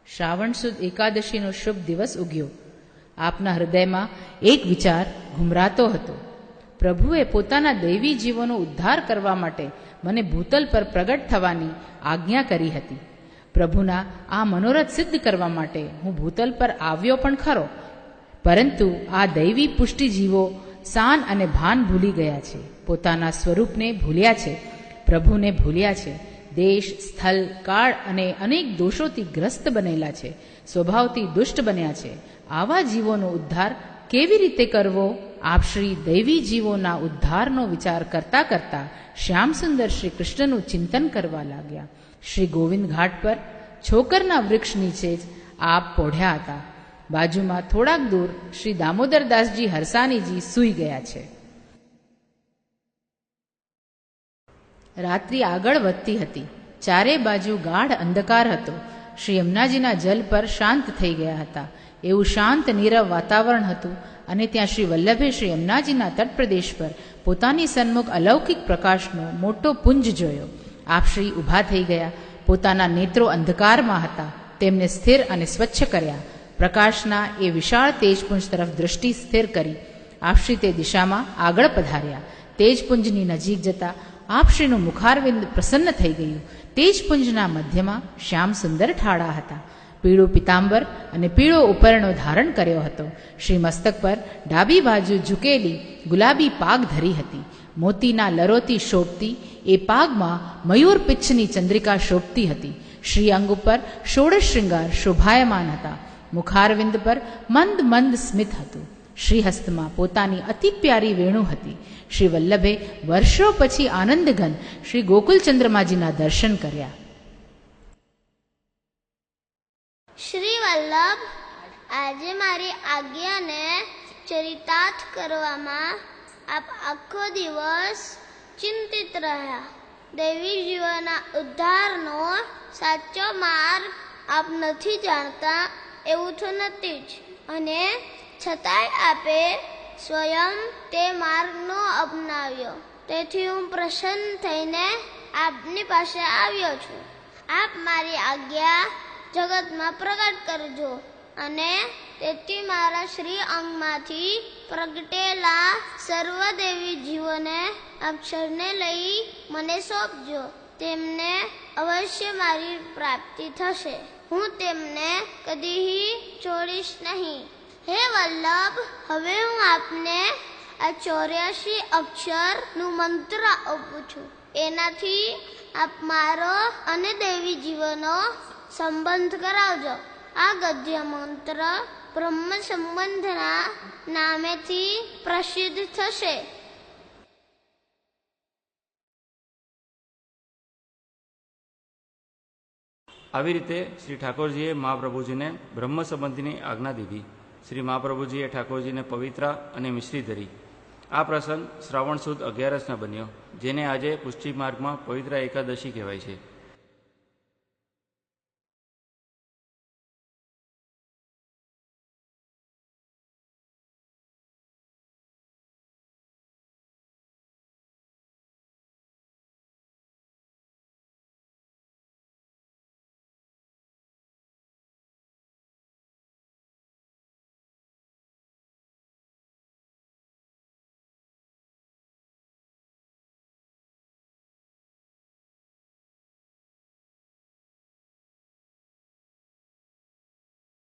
શ્રાવણ સુદ એકાદશીનો શુભ દિવસ ઉગ્યો. આપના હૃદયમાં એક વિચાર ઘુમરાતો હતો. પ્રભુએ પોતાના દૈવી જીવોનો ઉદ્ધાર કરવા માટે મને ભૂતલ પર પ્રગટ થવાની આજ્ઞા કરી હતી. પ્રભુના આ મનોરથ સિદ્ધ કરવા માટે હું ભૂતલ પર આવ્યો પણ ખરો, પરંતુ આ દૈવી પુષ્ટિજીવો સાન અને ભાન ભૂલી ગયા છે. પોતાના સ્વરૂપને ભૂલ્યા છે, પ્રભુને ભૂલ્યા છે. દેશ, સ્થળ, કાળ અને અનેક દોષોથી ગ્રસ્ત બનેલા છે. સ્વભાવથી દુષ્ટ બન્યા છે. આવા જીવોનો ઉદ્ધાર કેવી રીતે કરવો? આપ શ્રી દૈવી જીવોના ઉદ્ધારનો વિચાર કરતા કરતા શ્યામસુંદર શ્રી કૃષ્ણનું ચિંતન કરવા લાગ્યા. શ્રી ગોવિંદ ઘાટ પર છોકરના વૃક્ષ નીચે જ આપ પોઢ્યા હતા. બાજુમાં થોડાક દૂર શ્રી દામોદરદાસજી હરસાનીજી સૂઈ ગયા છે. રાત્રિ આગળ વધતી હતી. ચારે બાજુ ગાઢ અંધકાર હતો. શ્રી યમુનાજીના જલ પર શાંત થઈ ગયા હતા. એવું શાંત નીરવ વાતાવરણ હતું અને ત્યાં શ્રી વલ્લભે શ્રી યમુનાજીના તટપ્રદેશ પર પોતાની સન્મુખ અલૌકિક પ્રકાશનો મોટો પુંજ જોયો. આપ શ્રી ઊભા થઈ ગયા. પોતાના નેત્રો અંધકારમાં હતા, તેમને સ્થિર અને સ્વચ્છ કર્યા. પ્રકાશના એ વિશાળ તેજપુંજ તરફ દૃષ્ટિ સ્થિર કરી આપશ્રી તે દિશામાં આગળ પધાર્યા. તેજપુંજની નજીક જતા આપશ્રીનું મુખારવિંદ પ્રસન્ન થઈ ગયું. તેજપુંજના મધ્યમાં શ્યામ સુંદર ઠાળા હતા. પીળું પિતાંબર અને પીળો ઉપરણો ધારણ કર્યો હતો. શ્રી મસ્તક પર ડાબી બાજુ ઝૂકેલી ગુલાબી પાગ ધરી હતી. મોતીના લરોથી શોભતી એ પાગમાં મયુર પિચ્છની ચંદ્રિકા શોભતી હતી. શ્રી અંગ ઉપર ષોડશ શૃંગાર શોભાયમાન હતા. મુખારવિંદ પર મંદ મંદ સ્મિત હતું. શ્રીહસ્તમાં પોતાની અતિ પ્યારી વેણુ હતી. શ્રી વલ્લભે વર્ષો પછી આનંદઘન શ્રી ગોકુલચંદ્રમાજીના દર્શન કર્યા. શ્રી વલ્લભ, આજે મારી આજ્ઞાને ચરિતાર્થ કરવામાં આપ આખો દિવસ ચિંતિત રહ્યા. દૈવી જીવનના ઉદ્ધારનો સાચો માર્ગ આપ નથી જાણતા એવું તો નથી જ, અને છતાંય આપે સ્વયં તે માર્ગનો અપનાવ્યો. તેથી હું પ્રસન્ન થઈને આપની પાસે આવ્યો છું. આપ મારી આજ્ઞા જગતમાં પ્રગટ કરજો અને તેથી મારા શ્રી અંગમાંથી પ્રગટેલા સર્વદેવી જીવોને અક્ષરને લઈ મને સોંપજો. તેમને અવશ્ય મારી પ્રાપ્તિ થશે. હું તેમને કદી છોડીશ નહીં. હે વલ્લભ, હવે હું આપને આ 84 અક્ષરનું મંત્ર આપું છું. એનાથી આપ મારો અને દેવી જીવનો સંબંધ કરાવજો. આ ગદ્ય મંત્ર બ્રહ્મ સંબંધના નામેથી પ્રસિદ્ધ થશે. આવી રીતે શ્રી ઠાકોરજીએ મહાપ્રભુજીને બ્રહ્મ સંબંધની આજ્ઞા દીધી. શ્રી મહાપ્રભુજીએ ઠાકોરજીને પવિત્રા અને મિશ્રી ધરી. આ પ્રસંગ શ્રાવણ સુદ 11ના બન્યો, જેને આજે પુષ્ટિ માર્ગમાં પવિત્રા એકાદશી કહેવાય છે.